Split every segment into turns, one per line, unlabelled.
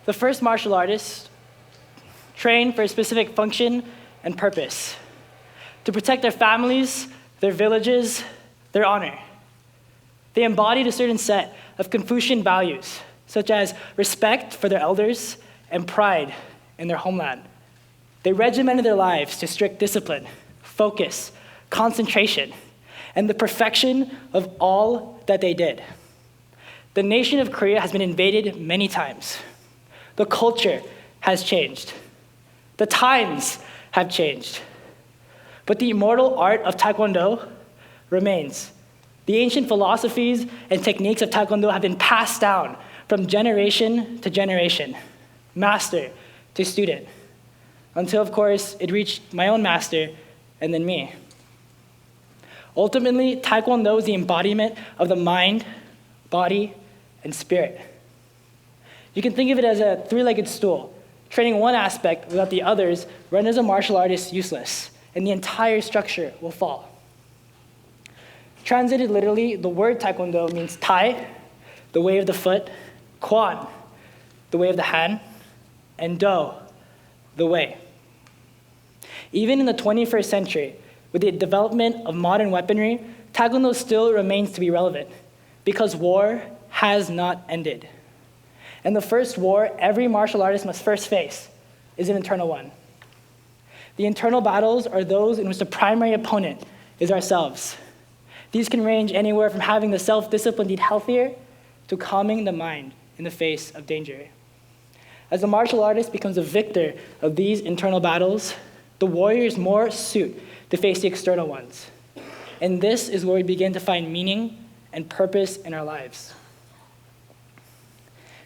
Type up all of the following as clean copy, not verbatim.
The first martial artists trained for a specific function and purpose, to protect their families, their villages, their honor. They embodied a certain set of Confucian values, such as respect for their elders and pride in their homeland. They regimented their lives to strict discipline, focus, concentration, and the perfection of all that they did. The nation of Korea has been invaded many times. The culture has changed. The times have changed. But the immortal art of Taekwondo remains. The ancient philosophies and techniques of Taekwondo have been passed down from generation to generation, master to student, until, of course, it reached my own master and then me. Ultimately, Taekwondo is the embodiment of the mind, body, and spirit. You can think of it as a three-legged stool. Training one aspect without the others renders a martial artist useless, and the entire structure will fall. Translated literally, the word Taekwondo means Tai, the way of the foot, Kwan, the way of the hand, and Do, the way. Even in the 21st century, with the development of modern weaponry, Taekwondo still remains to be relevant because war has not ended. And the first war every martial artist must first face is an internal one. The internal battles are those in which the primary opponent is ourselves. These can range anywhere from having the self-discipline to eat healthier to calming the mind in the face of danger. As the martial artist becomes a victor of these internal battles, the warrior is more suited to face the external ones. And this is where we begin to find meaning and purpose in our lives.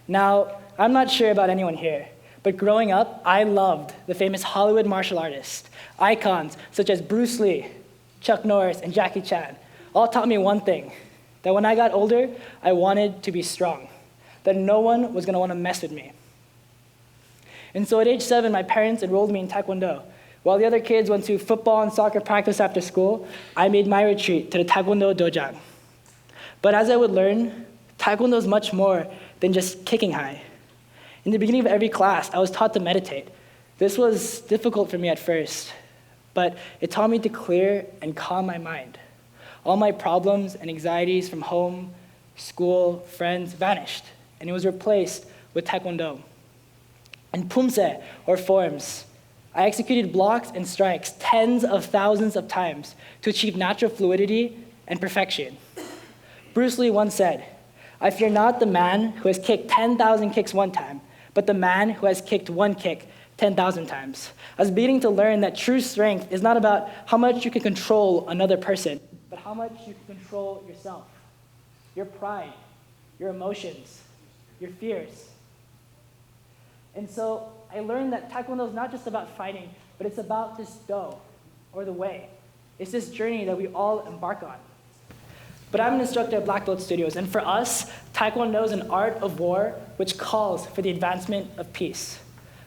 Now, I'm not sure about anyone here, but growing up, I loved the famous Hollywood martial artists. Icons such as Bruce Lee, Chuck Norris, and Jackie Chan all taught me one thing, that when I got older, I wanted to be strong, that no one was going to want to mess with me. And so at age 7, my parents enrolled me in Taekwondo. While the other kids went to football and soccer practice after school, I made my retreat to the Taekwondo dojang. But as I would learn, Taekwondo is much more than just kicking high. In the beginning of every class, I was taught to meditate. This was difficult for me at first, but it taught me to clear and calm my mind. All my problems and anxieties from home, school, friends vanished, and it was replaced with Taekwondo. And pumse, or forms, I executed blocks and strikes tens of thousands of times to achieve natural fluidity and perfection. Bruce Lee once said, "I fear not the man who has kicked 10,000 kicks one time, but the man who has kicked one kick 10,000 times." I was beginning to learn that true strength is not about how much you can control another person, but how much you can control yourself, your pride, your emotions, your fears. And so I learned that Taekwondo is not just about fighting, but it's about this Do, or the way. It's this journey that we all embark on. But I'm an instructor at Black Belt Studios, and for us, Taekwondo is an art of war which calls for the advancement of peace.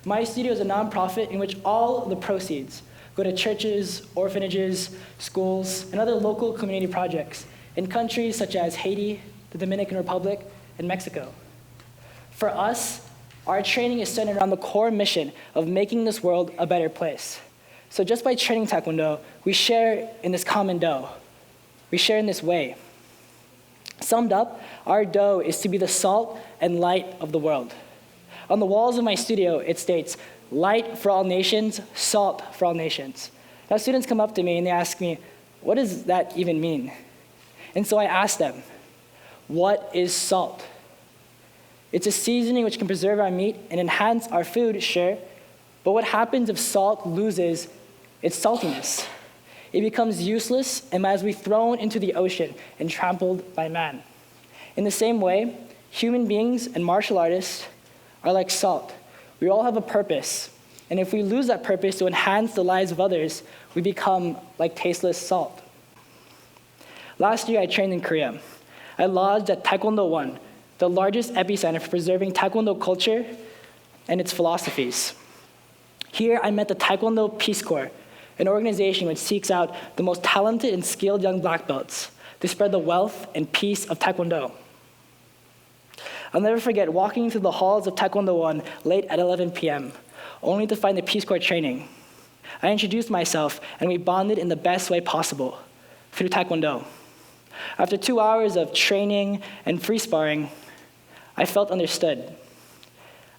My studio is a nonprofit in which all of the proceeds go to churches, orphanages, schools, and other local community projects in countries such as Haiti, the Dominican Republic, and Mexico. For us, our training is centered around the core mission of making this world a better place. So just by training Taekwondo, we share in this common Do. We share in this way. Summed up, our Do is to be the salt and light of the world. On the walls of my studio, it states, "Light for all nations, salt for all nations." Now students come up to me and they ask me, what does that even mean? And so I ask them, what is salt? It's a seasoning which can preserve our meat and enhance our food, sure, but what happens if salt loses its saltiness? It becomes useless and might as well be thrown into the ocean and trampled by man. In the same way, human beings and martial artists are like salt. We all have a purpose, and if we lose that purpose to enhance the lives of others, we become like tasteless salt. Last year, I trained in Korea. I lodged at Taekwondo 1, the largest epicenter for preserving Taekwondo culture and its philosophies. Here, I met the Taekwondo Peace Corps, an organization which seeks out the most talented and skilled young black belts to spread the wealth and peace of Taekwondo. I'll never forget walking through the halls of Taekwondo 1 late at 11 p.m., only to find the Peace Corps training. I introduced myself, and we bonded in the best way possible, through Taekwondo. After 2 hours of training and free sparring, I felt understood.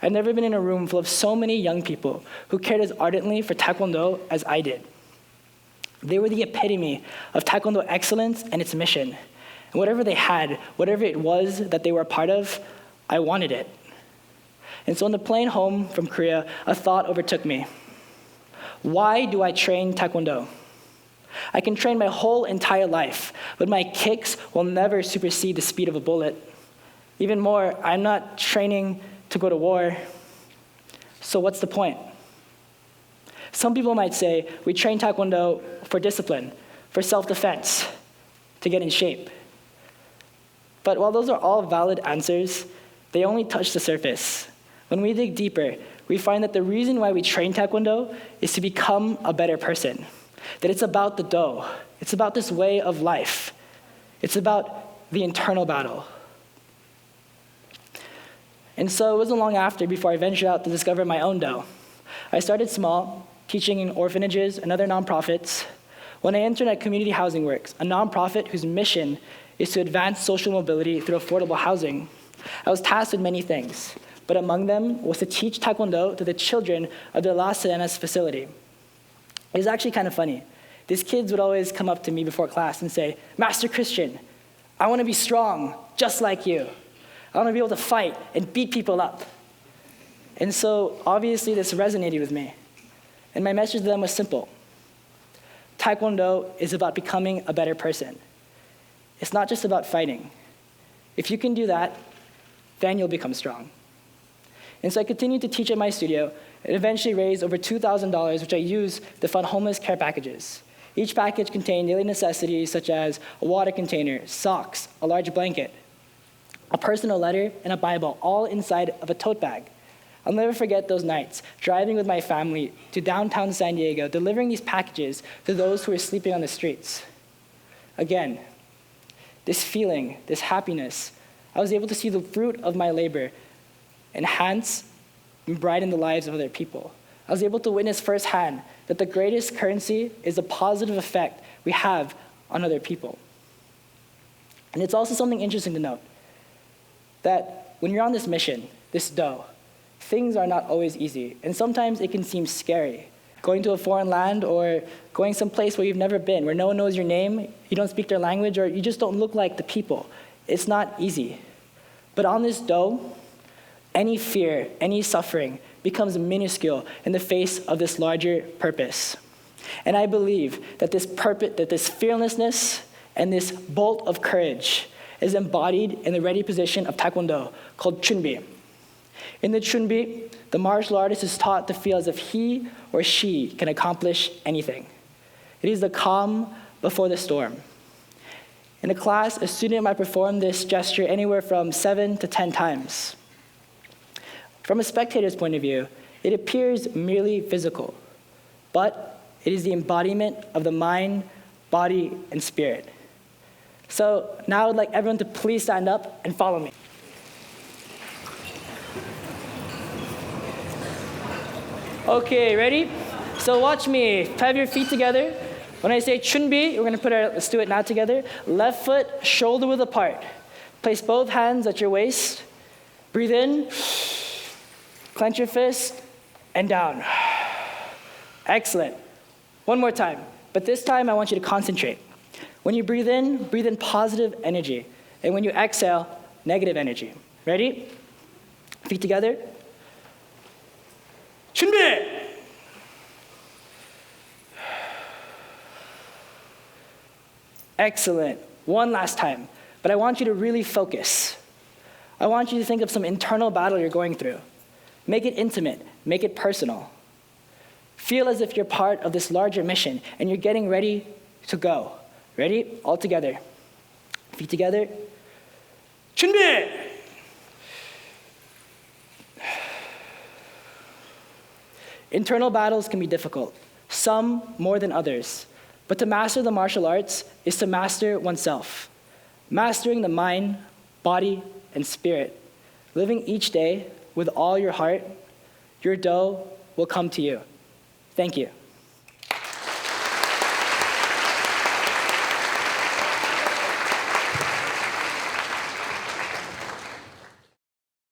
I'd never been in a room full of so many young people who cared as ardently for Taekwondo as I did. They were the epitome of Taekwondo excellence and its mission. And whatever they had, whatever it was that they were a part of, I wanted it. And so on the plane home from Korea, a thought overtook me. Why do I train Taekwondo? I can train my whole entire life, but my kicks will never supersede the speed of a bullet. Even more, I'm not training to go to war. So what's the point? Some people might say we train Taekwondo for discipline, for self-defense, to get in shape. But while those are all valid answers, they only touch the surface. When we dig deeper, we find that the reason why we train Taekwondo is to become a better person. That it's about the do. It's about this way of life. It's about the internal battle. And so it wasn't long after before I ventured out to discover my own do. I started small, teaching in orphanages and other nonprofits. When I interned at Community Housing Works, a nonprofit whose mission is to advance social mobility through affordable housing, I was tasked with many things, but among them was to teach Taekwondo to the children of the Las Serenas facility. It was actually kind of funny. These kids would always come up to me before class and say, "Master Kristian, I want to be strong, just like you. I want to be able to fight and beat people up." And so obviously this resonated with me. And my message to them was simple. Taekwondo is about becoming a better person. It's not just about fighting. If you can do that, then you'll become strong. And so I continued to teach at my studio and eventually raised over $2,000, which I used to fund homeless care packages. Each package contained daily necessities such as a water container, socks, a large blanket, a personal letter, and a Bible, all inside of a tote bag. I'll never forget those nights, driving with my family to downtown San Diego, delivering these packages to those who were sleeping on the streets. Again, this feeling, this happiness, I was able to see the fruit of my labor enhance and brighten the lives of other people. I was able to witness firsthand that the greatest currency is the positive effect we have on other people. And it's also something interesting to note, that when you're on this mission, this do, things are not always easy, and sometimes it can seem scary. Going to a foreign land or going someplace where you've never been, where no one knows your name, you don't speak their language, or you just don't look like the people. It's not easy. But on this do, any fear, any suffering becomes minuscule in the face of this larger purpose. And I believe that this purpose, that this fearlessness and this bolt of courage is embodied in the ready position of Taekwondo called chunbi. In the chunbi, the martial artist is taught to feel as if he or she can accomplish anything. It is the calm before the storm. In a class, a student might perform this gesture anywhere from 7 to 10 times. From a spectator's point of view, it appears merely physical, but it is the embodiment of the mind, body, and spirit. So now I'd like everyone to please stand up and follow me. Okay, ready? So watch me. Have your feet together. When I say chunbi, let's do it now together. Left foot, shoulder width apart. Place both hands at your waist. Breathe in. Clench your fist, and down. Excellent. One more time, but this time I want you to concentrate. When you breathe in positive energy. And when you exhale, negative energy. Ready? Feet together. 준비! Excellent. One last time, but I want you to really focus. I want you to think of some internal battle you're going through. Make it intimate, make it personal. Feel as if you're part of this larger mission and you're getting ready to go. Ready? All together. Feet together. 준비! Internal battles can be difficult, some more than others. But to master the martial arts is to master oneself. Mastering the mind, body, and spirit living each day with all your heart, your dough will come to you. Thank you.